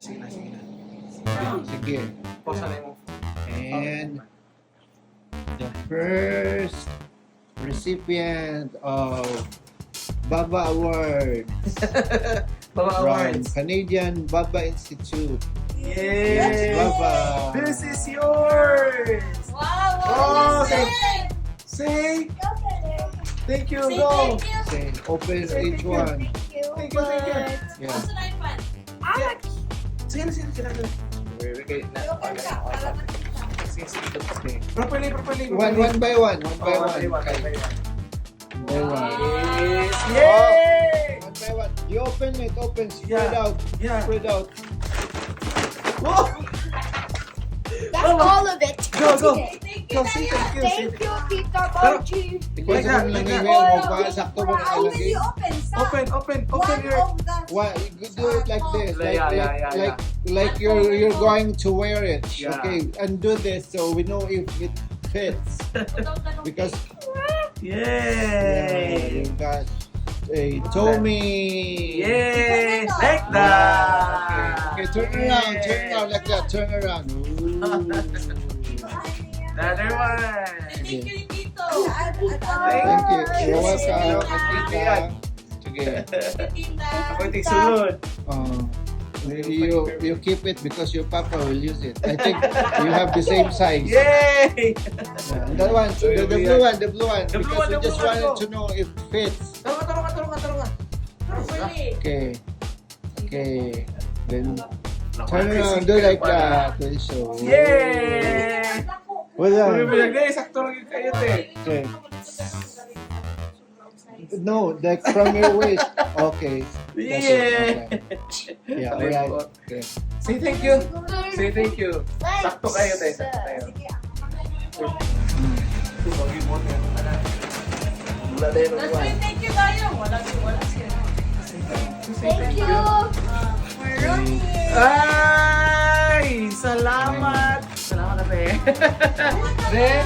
Sige na, sige na. Sige. Pause na mo. And the first recipient of Baba Award Baba from Awards. Canadian Baba Institute. Yay! Baba. This is yours! Wow! Oh, Say, Say, thank you, say go! thank you. Okay, open Say each thank you. one. Thank you, thank you. Yeah. What's the knife one? Sige na, sige na, sige na. Okay, na. Open ka, para makita. Sige, sige. Okay. Properly. One by one. One by Oh, one. one by one. Okay. One by one. Yes! Yay! One by one. You open it. Open. Spread Yeah. out. Yeah. Spread out. Whoa! That's all of it. Go, go! Thank Go, you, say Taya. thank you. Thank you, Tita Boji. Ikaw Like sa that, mga like email that. mo pa sakto mo How will nakalagay. you open? Stop. Open One your... of the... Why you do it like this, Yeah. like you're going to wear it. Yeah. Okay, undo this so we know if it fits. Because Yay! you got a Tommy. Yay! Like Okay, that! okay, turn around like that. Turn around. Ooh. Another one! Thank you, Tito. Thank you. You're welcome. Thank you. Sige. Tita. Ako yung tigsulod. You keep it because your papa will use it. I think you have the same size. Yay! Yeah, the one, the blue one, the blue one. The blue Because one, we the just blue one, wanted go. to know if it fits. Tarungan. Properly. Okay. Okay. Then turn around, do like that. Okay, so. Yay! What's Sabi mo that? lang, guys, sakto lang yung kayo, te. Okay. No, like from your waist. Okay. That's it. Okay. Yeah, alright. Okay. Say thank you. Say thank you. Sakto kayo, te. Sakto kayo. Tubagin mo, te. Wala tayo ng Let's one. say thank you tayo. Wala siya. Thank you. For Ronnie. Ay! Salamat! Salamat, ate. Then,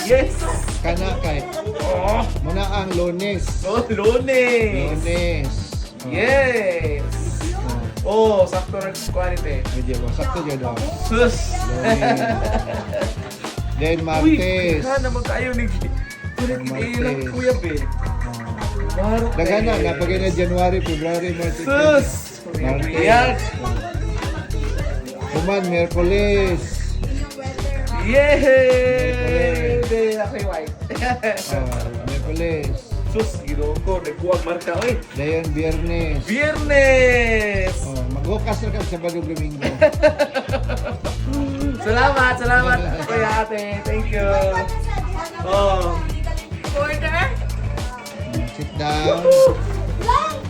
yes! Kanakay. Oh! Muna ang Lunes. Oh, lunes! Lunes. Oh. Yes! Oh, sakto rin quality. Medyo mo. Sakto dyan daw. Sus! Lunes. Then Uy, Martes. kaya naman kayo ni... Kulit kayo lang Martes. kuya, be. Baro Dagan na. kayo. Napagay na January, February, March. Sus! Martes. Yan! Human, Merkulis. Yay! Hindi, ako yung white. Merkulis. Sus, ginoon ko. Nagkuwag marka, oy. Dayon, Biyernes. Viernes! Maghukas na ka sa Bagong Domingo. Salamat, kuya ate. Thank you. Oh. Order. Sit down.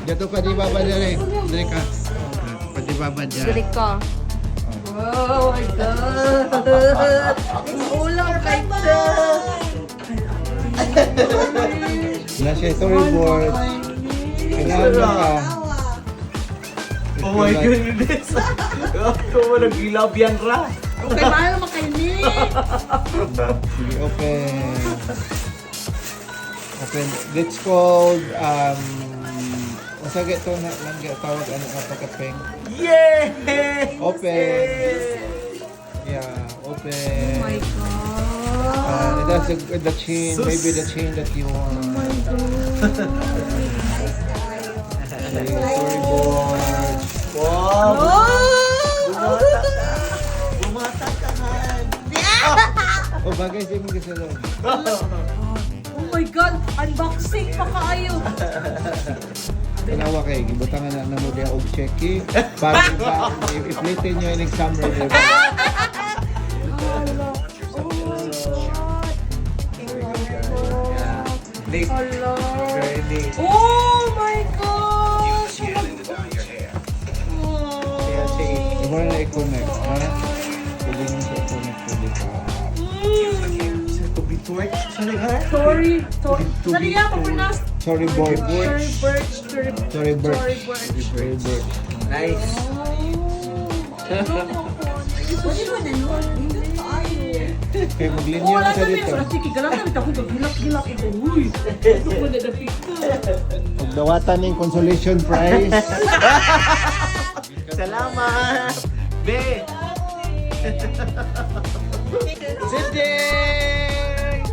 Dito pa di baba dyan eh. Dali ka. Pa di baba dyan. Galing ko. Oh my God. Ulang kay Wala siya storyboard. Kailangan mo ka. Oh my goodness. Ako mo nag-ilab yan, Ra. Okay, mahal makainit. Sige, open. Open. It's called, masagay ito na lang tawag ano nga pagkapeng. Yay! Open. Yeah, open. Oh my God. It has the chain, Sus. maybe the chain that you want. Oh my God. Okay, storyboard. Wow! Oh! Bumata ka, Han. Oh, bagay siya mga kasalong. Oh my God. Unboxing pa kaayo. Kanawa kay gibutangan na mo dia og checky. Bakit ba i-plate niyo in summer di ba? Neat. Hello. Very neat. Oh my gosh. Kaya chain. Imo na i-connect, ha? Pwede nyo siya i-connect po dito. Sa tubig tuwek. Sorry, ha? Sorry. Sorry ako pronounce. Storyboard. Storyboard. Storyboard. Storyboard. Nice. Pwede mo na nun. Hindi tayo. Kaya maglinya Wala na siya na dito. may sige galang na ako gagilak-gilak ito. Uy, ito ko na picture. Magdawatan ng consolation prize. Salamat! Be! Sinding!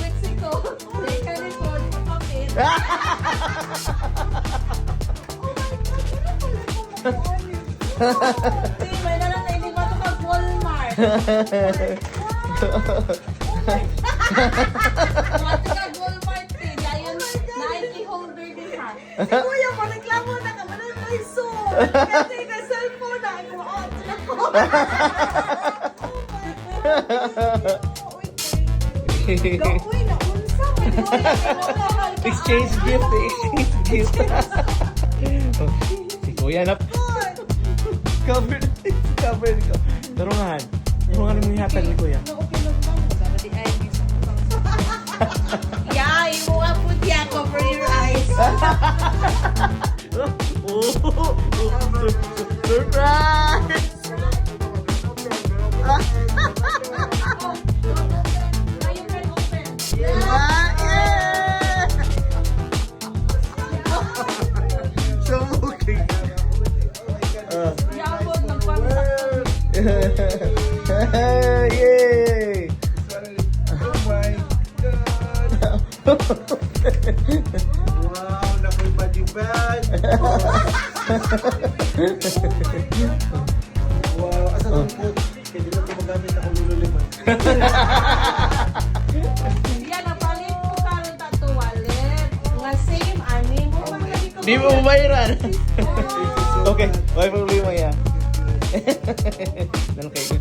Mexico. They can afford kapit. May nalang na hindi ba ito kag-Walmart? Mga kag-Walmart din. Dayon, Nike holder din ha. Si Kuya mo, reklamo na ka. Manang may suit. Kasi na cellphone na. Ako, oh, sila ko. Gapoy na unsa. Exchange gift, exchange gift. Si Kuya na. Covered. Covered ko. Turungan. Turungan mo yung hatag ni Kuya. Yeah, you want to put yeah, cover your eyes. Oh, surprise! Sumuking. Yabon ng pansak. Yay! Oh my God! Wow, nakoy pagibag! Wow, asan ang food? Kaya di na gumagamit ako lululiman. Yan, napalit ko karon tato wallet. Nga same, ani mo man lagi ko. Di mo mabayaran. Okay, may problema yan. Okay.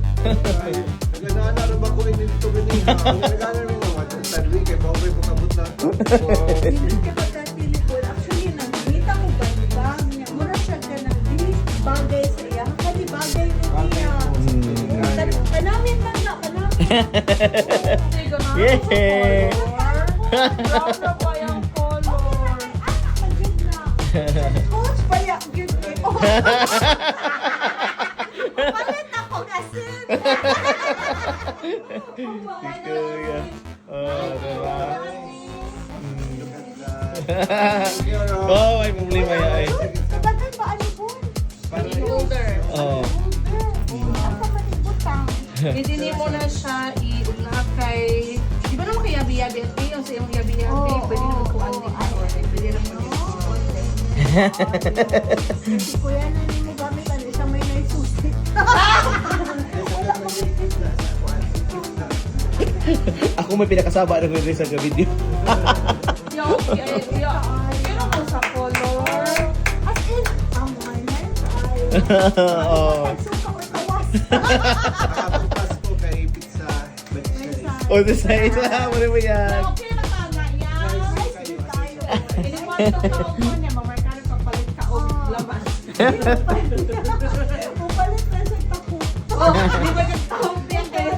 Nagana na ba ko inito ganun? Nagana rin naman. Sadly, kaya bawal po kabut na. Hindi ka pagka-telepon. Actually, nakita mo ba, di ba? Mura siya ka ng di bagay sa iya. Kadi bagay na niya. Kanamin man na, kanamin. Yay! Brown na pa yung color. Coach pa yung cute ko. Palit ako kasi. Kuya. Oh, diba? Oh, may problema yan eh. Dagan ba ano po? Holder. Oh. Ang pamatibutang. Hindi mo na siya i-lahat kay... Di ba naman kay Yabi-Yabi? Yung sa iyong Yabi-Yabi, pwede naman kuhaan din ako. Pwede naman din Si Kuya na hindi mo gamit ano siya may naisusi. Ako may pinakasaba ng release sa video. Yo, pero mo sa color. As in, ang mga nice ay. Oh. Pagsuka ko tawas. Nakapag Pasko kay pizza. Oh, the size. Wala mo yan. Okay na tama yan. Nice din tayo. Iniwan to taon mo niya, mamarkano pagpalit ka o labas. Upalit na siya tako. Oh, di ba nagtaon yan kayo?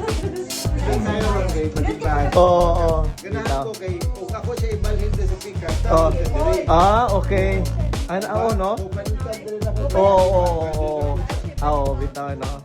Mayroon kay pagibag. Oo, oo. Ganahan ko kay, kung ako siya ibalhin sa pikas, Oh. tapos ka dire. Ah, okay. Ano, no? Kung panintan din ako. Oo, oo, oo. Oo, bitaw, no?